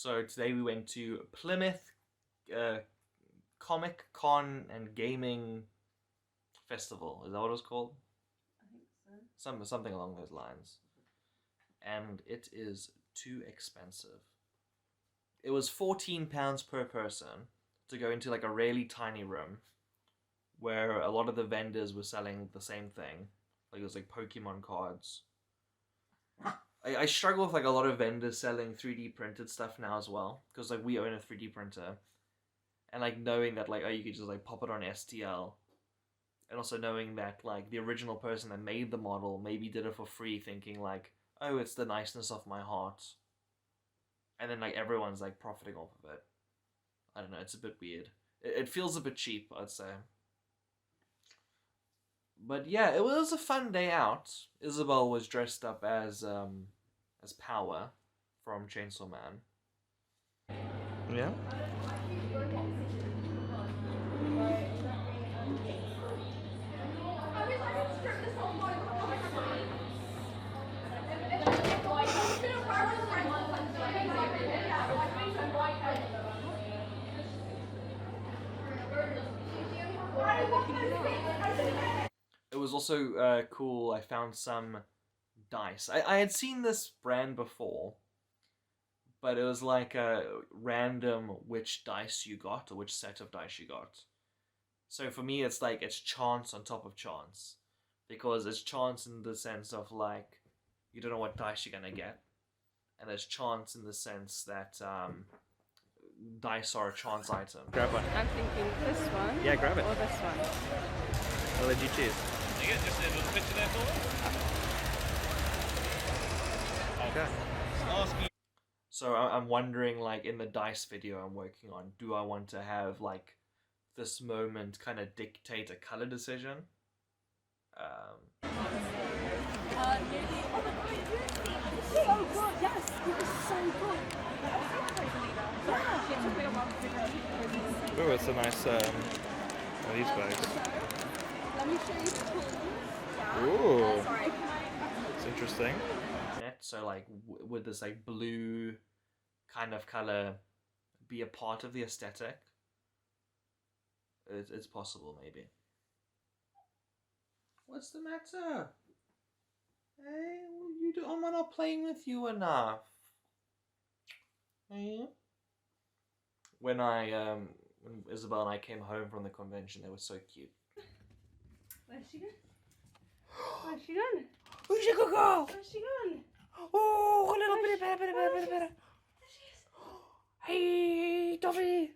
So today we went to Plymouth Comic Con and Gaming Festival. Is that what it was called? I think so. Something along those lines. And it is too expensive. It was £14 per person to go into like a really tiny room where a lot of the vendors were selling the same thing. Like it was like Pokemon cards. I struggle with like a lot of vendors selling 3D printed stuff now as well, because like we own a 3D printer, and like knowing that like, oh, you could just like pop it on STL, and also knowing that like the original person that made the model maybe did it for free, thinking like, oh, it's the niceness of my heart, and then like everyone's like profiting off of it. I don't know, it's a bit weird. It feels a bit cheap, I'd say. But yeah, it was a fun day out. Isabel was dressed up as Power from Chainsaw Man. Yeah. It was also cool. I found some dice. I had seen this brand before, but it was like a random which dice you got or which set of dice you got. So for me, it's like it's chance on top of chance, because it's chance in the sense of like you don't know what dice you're gonna get, and there's chance in the sense that dice are a chance item. Grab one. I'm thinking this one. Yeah, grab it. Or this one. I'll let you choose. You get just a little picture there for us? Okay. Ask me. So I'm wondering, like, in the dice video I'm working on, do I want to have, like, this moment kind of dictate a color decision? So good, yes, it was so good. Oh, it's a nice, these bags. Let me show you the tools. Ooh. Sorry. It's interesting. So, like, would this, like, blue kind of color be a part of the aesthetic? It's possible, maybe. What's the matter? Hey, you do, am I not playing with you enough? Hey? When when Isabel and I came home from the convention, they were so cute. Where's she gone? Where's she gone? Where's she go? Where's she gone? Oh, a little bit better. There she is. Hey, Toffee.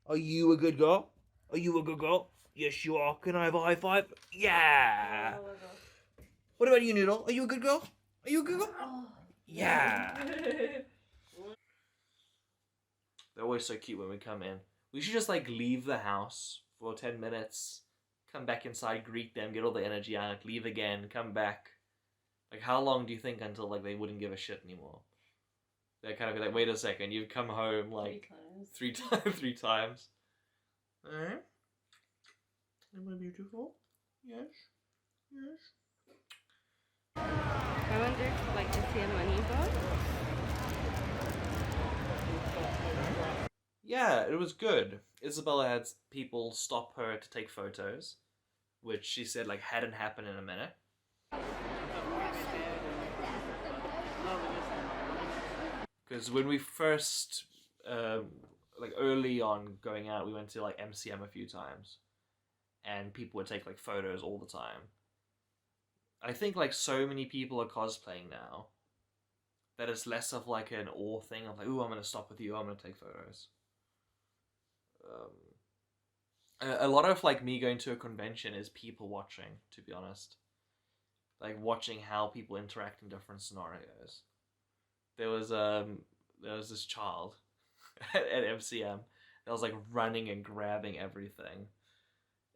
Are you a good girl? Are you a good girl? Yes, you are. Can I have a high five? Yeah. Oh my gosh. What about you, Noodle? Are you a good girl? Are you a good girl? Oh. Yeah. They're always so cute when we come in. We should just like leave the house for 10 minutes, come back inside, greet them, get all the energy out, leave again, come back. Like, how long do you think until like they wouldn't give a shit anymore? They'd kind of be like, wait a second, you've come home like 3 times. Alright. Am I beautiful? Yes. Yes. I wonder if, like, is he a money bot? Yeah, it was good. Isabella had people stop her to take photos, which she said like hadn't happened in a minute. Because when we first, like early on going out, we went to like MCM a few times, and people would take like photos all the time. I think like so many people are cosplaying now that it's less of like an awe thing of like, ooh, I'm gonna stop with you, I'm gonna take photos. A lot of like me going to a convention is people watching, to be honest. Like watching how people interact in different scenarios. There was this child at MCM that was like running and grabbing everything,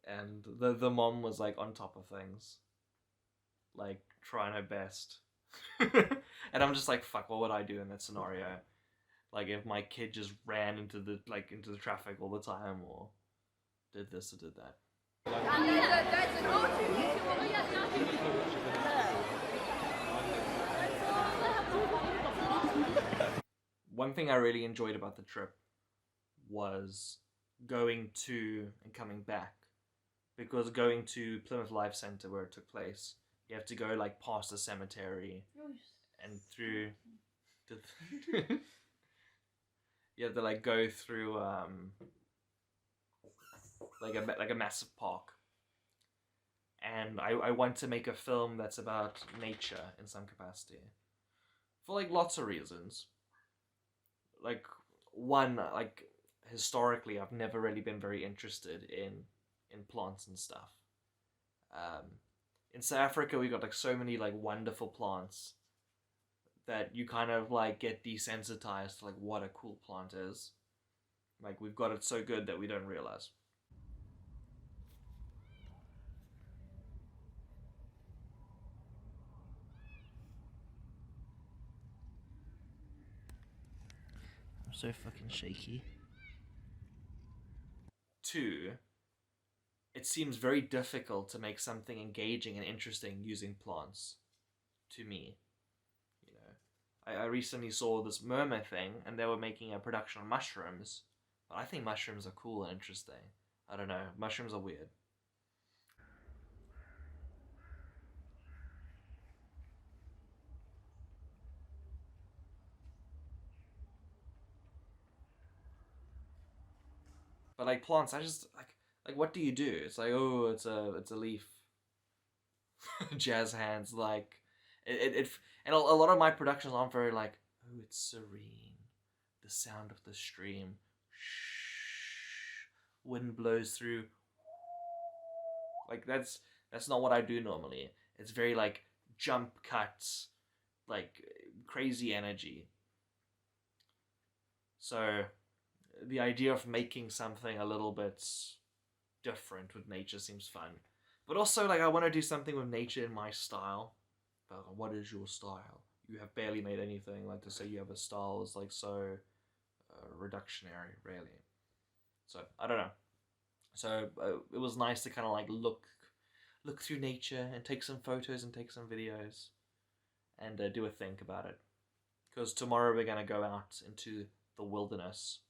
and the mom was like on top of things, like trying her best. And I'm just like, fuck, what would I do in that scenario? Like if my kid just ran into the traffic all the time, or did this or did that. one thing I really enjoyed about the trip was going to and coming back. Because going to Plymouth Life Centre where it took place, you have to go like past the cemetery and through. You have to like go through like a massive park. And I want to make a film that's about nature in some capacity. For like lots of reasons. Like one, like historically I've never really been very interested in plants and stuff. In South Africa we got like so many like wonderful plants that you kind of like get desensitized to like what a cool plant is. Like we've got it so good that we don't realize. I'm so fucking shaky. 2, it seems very difficult to make something engaging and interesting using plants. To me. You know. I recently saw this Murmur thing and they were making a production on mushrooms. But I think mushrooms are cool and interesting. I don't know. Mushrooms are weird. But like plants, I just like what do you do? It's like, oh, it's a leaf. Jazz hands, like it and a lot of my productions aren't very like, oh, it's serene. The sound of the stream. Shh. Wind blows through. Like that's not what I do normally. It's very like jump cuts, like crazy energy. So the idea of making something a little bit different with nature seems fun. But also, like, I want to do something with nature in my style. But what is your style? You have barely made anything. Like, to say you have a style is, like, so reductionary, really. So, I don't know. So, it was nice to kind of, like, look through nature and take some photos and take some videos. And do a think about it. Because tomorrow we're going to go out into the wilderness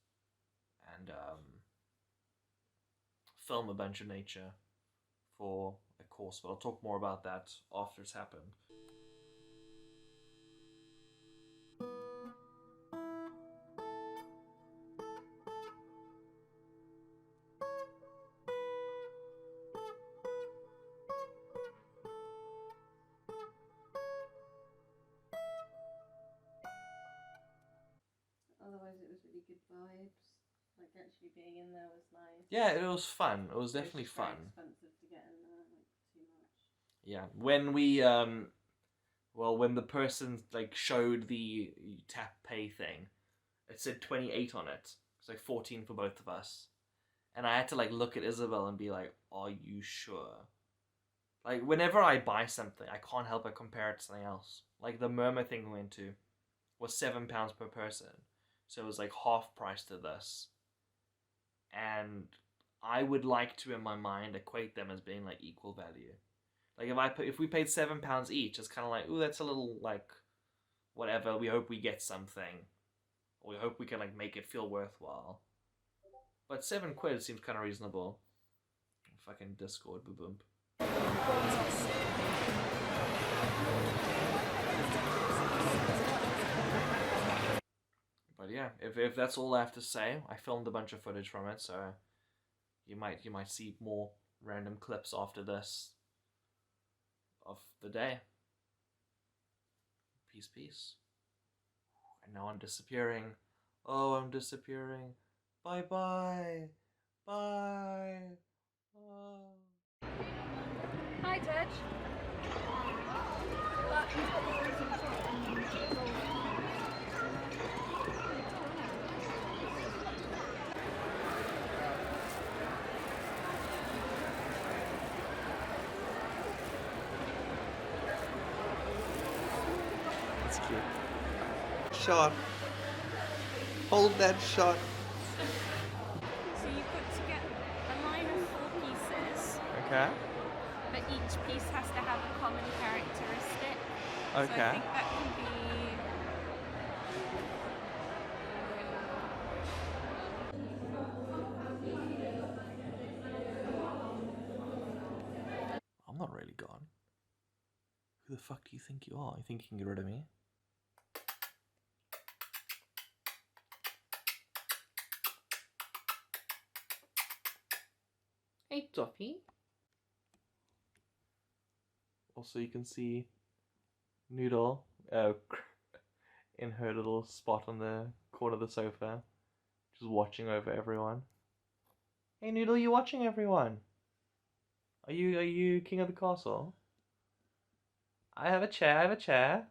and film a bunch of nature for a course, but I'll talk more about that after it's happened. Otherwise, it was really good vibes. Like actually being in there was nice. Yeah, it was fun. It was definitely It's very fun. expensive to get in there, like too much. Yeah, when we when the person like showed the tap pay thing, it said 28 on it. It's like 14 for both of us, and I had to like look at Isabel and be like, "Are you sure?" Like whenever I buy something, I can't help but compare it to something else. Like the Murmur thing we went to was £7 per person, so it was like half price to this. And I would like to, in my mind, equate them as being like equal value. Like if we paid £7 each, it's kind of like, ooh, that's a little like, whatever. We hope we get something, or we hope we can like make it feel worthwhile. But £7 seems kind of reasonable. Fucking Discord, boo boom. But yeah, if that's all I have to say, I filmed a bunch of footage from it, so you might see more random clips after this of the day. Peace, peace. And now I'm disappearing. Oh, I'm disappearing. Bye bye. Bye. Oh. Hi, Tej. That's cute. Shot. Hold that shot. So you've got to get a line of 4 pieces, Okay. but each piece has to have a common characteristic. Okay. So I think that can be gone? Who the fuck do you think you are? You think you can get rid of me? Hey, Toffee. Also, you can see Noodle in her little spot on the corner of the sofa, just watching over everyone. Hey, Noodle, you watching everyone? Are you king of the castle? I have a chair.